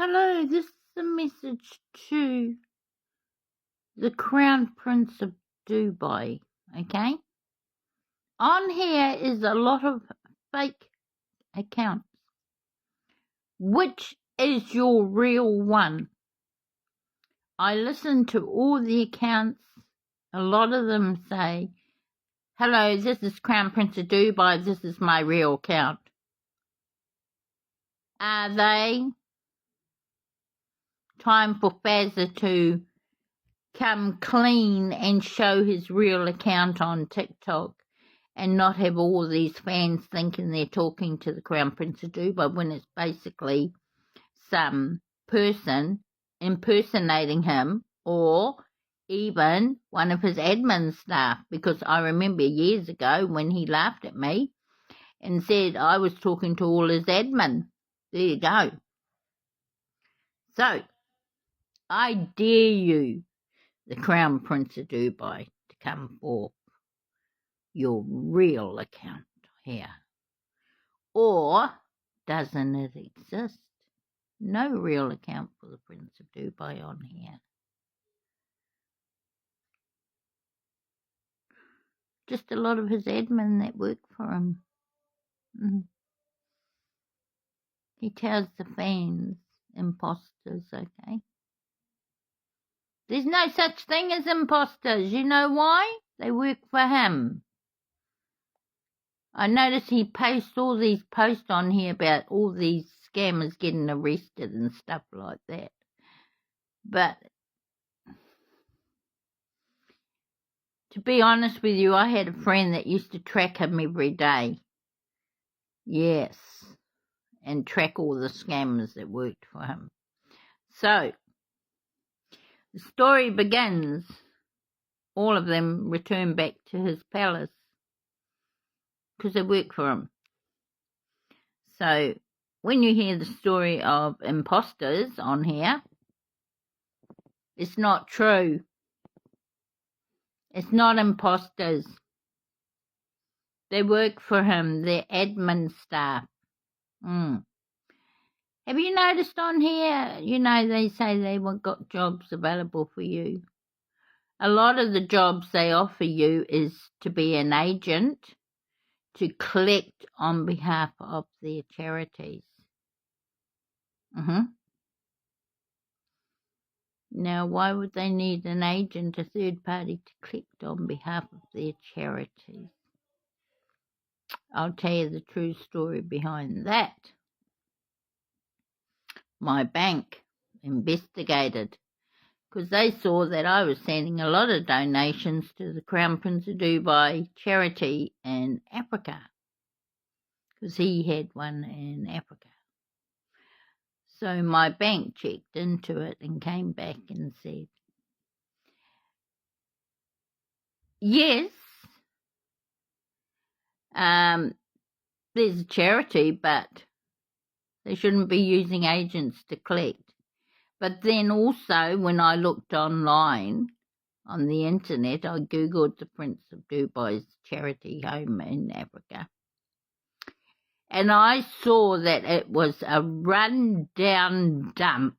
Hello, this is a message to the Crown Prince of Dubai, okay? On here is a lot of fake accounts. Which is your real one? I listened to all the accounts. A lot of them say, hello, this is Crown Prince of Dubai, this is my real account. Are they? Time for Fazza to come clean and show his real account on TikTok and not have all these fans thinking they're talking to the Crown Prince of Dubai when it's basically some person impersonating him or even one of his admin staff, because I remember years ago when he laughed at me and said I was talking to all his admin. There you go. So, I dare you, the Crown Prince of Dubai, to come forth your real account here. Or doesn't it exist? No real account for the Prince of Dubai on here. Just a lot of his admin that work for him. He tells the fans, imposters, okay? There's no such thing as imposters. You know why? They work for him. I notice he posts all these posts on here about all these scammers getting arrested and stuff like that. But to be honest with you, I had a friend that used to track him every day. Yes. And track all the scammers that worked for him. So, the story begins. All of them return back to his palace because they work for him. So, when you hear the story of imposters on here, it's not true. It's not imposters. They work for him. They're admin staff. Have you noticed on here, they say they've got jobs available for you. A lot of the jobs they offer you is to be an agent to collect on behalf of their charities. Now, why would they need an agent, a third party, to collect on behalf of their charities? I'll tell you the true story behind that. My bank investigated because they saw that I was sending a lot of donations to the Crown Prince of Dubai charity in Africa, because he had one in Africa. So my bank checked into it and came back and said, yes, there's a charity, but they shouldn't be using agents to collect. But then also, when I looked online on the internet, I Googled the Prince of Dubai's charity home in Africa. And I saw that it was a run-down dump.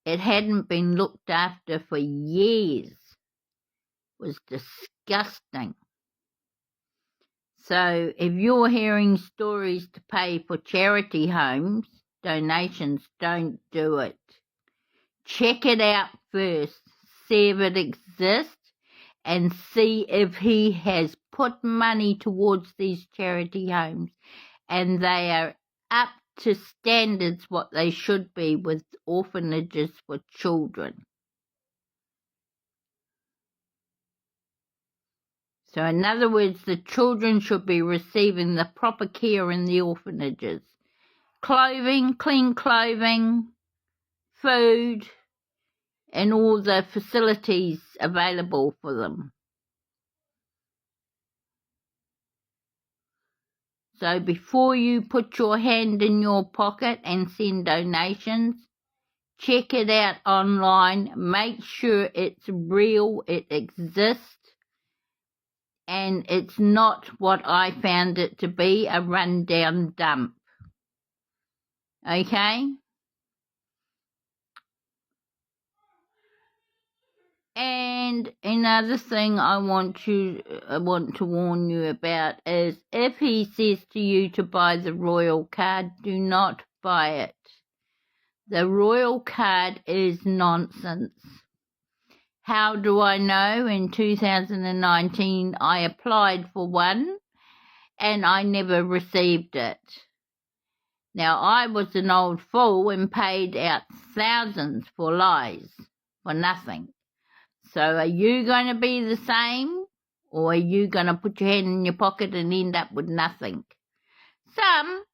It hadn't been looked after for years. It was disgusting. So if you're hearing stories to pay for charity homes, donations, don't do it. Check it out first. See if it exists and see if he has put money towards these charity homes and they are up to standards what they should be with orphanages for children. So in other words, the children should be receiving the proper care in the orphanages. Clothing, clean clothing, food, and all the facilities available for them. So before you put your hand in your pocket and send donations, check it out online. Make sure it's real, it exists, and it's not what I found it to be, a run-down dump. Okay? And another thing I want to warn you about is if he says to you to buy the royal card, do not buy it. The royal card is nonsense. How do I know? In 2019 I applied for one and I never received it. Now I was an old fool and paid out thousands for lies, for nothing. So are you going to be the same, or are you going to put your hand in your pocket and end up with nothing? Some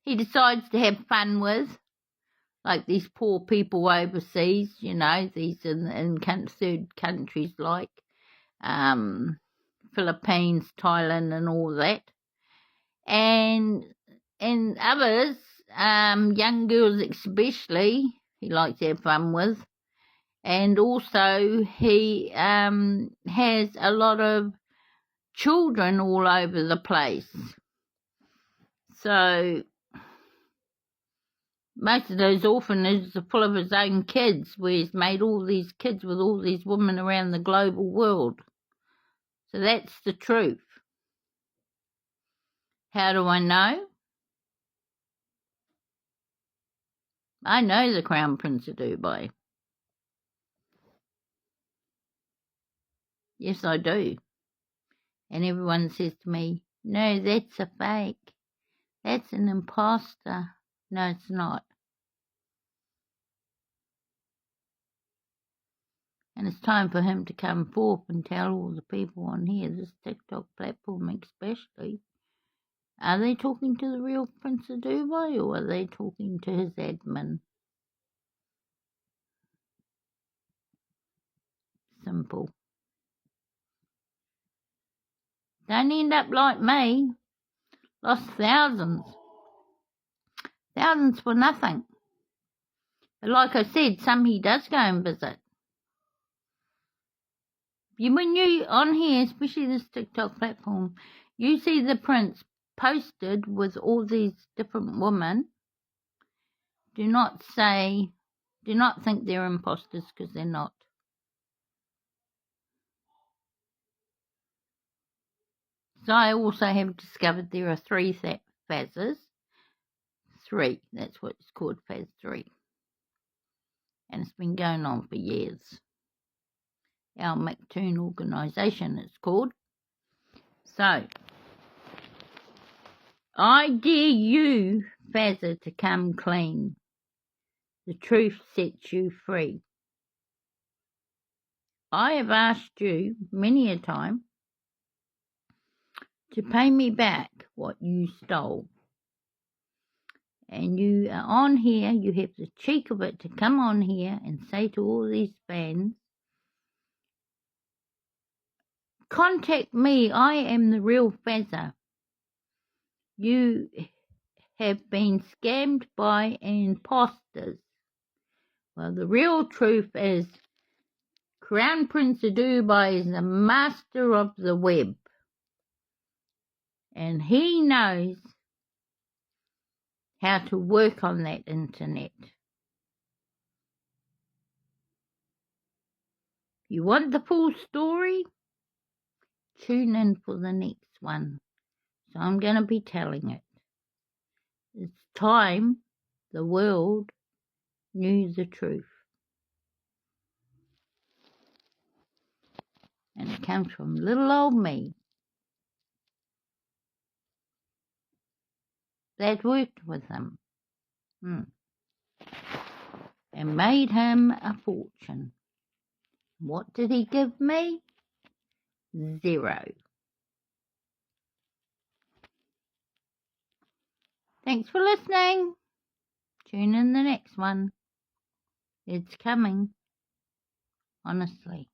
he decides to have fun with, like these poor people overseas, you know, these in third countries like Philippines, Thailand and all that. And others, young girls especially, he likes to have fun with. And also he has a lot of children all over the place. So most of those orphanages are full of his own kids, where he's made all these kids with all these women around the global world. So that's the truth. How do I know? I know the Crown Prince of Dubai. Yes, I do. And everyone says to me, no, that's a fake. That's an imposter. No, it's not. And it's time for him to come forth and tell all the people on here, this TikTok platform especially, are they talking to the real Prince of Dubai or are they talking to his admin? Simple. Don't end up like me. Lost thousands. Thousands for nothing. But like I said, some he does go and visit. When you on here, especially this TikTok platform, you see the prince posted with all these different women, do not think they're imposters, because they're not. So I also have discovered there are 3 Fazes. 3, that's what it's called, Faz 3. And it's been going on for years. Our Mactoon organisation it's called. So, I dare you, Fazza, to come clean. The truth sets you free. I have asked you many a time to pay me back what you stole. And you are on here, you have the cheek of it to come on here and say to all these fans, contact me, I am the real Fazza. You have been scammed by imposters. Well, the real truth is Crown Prince of Dubai is the master of the web. And he knows how to work on that internet. You want the full story? Tune in for the next one. So I'm going to be telling it. It's time the world knew the truth. And it comes from little old me that worked with him and made him a fortune. What did he give me? 0. Thanks for listening. Tune in the next one. It's coming. Honestly.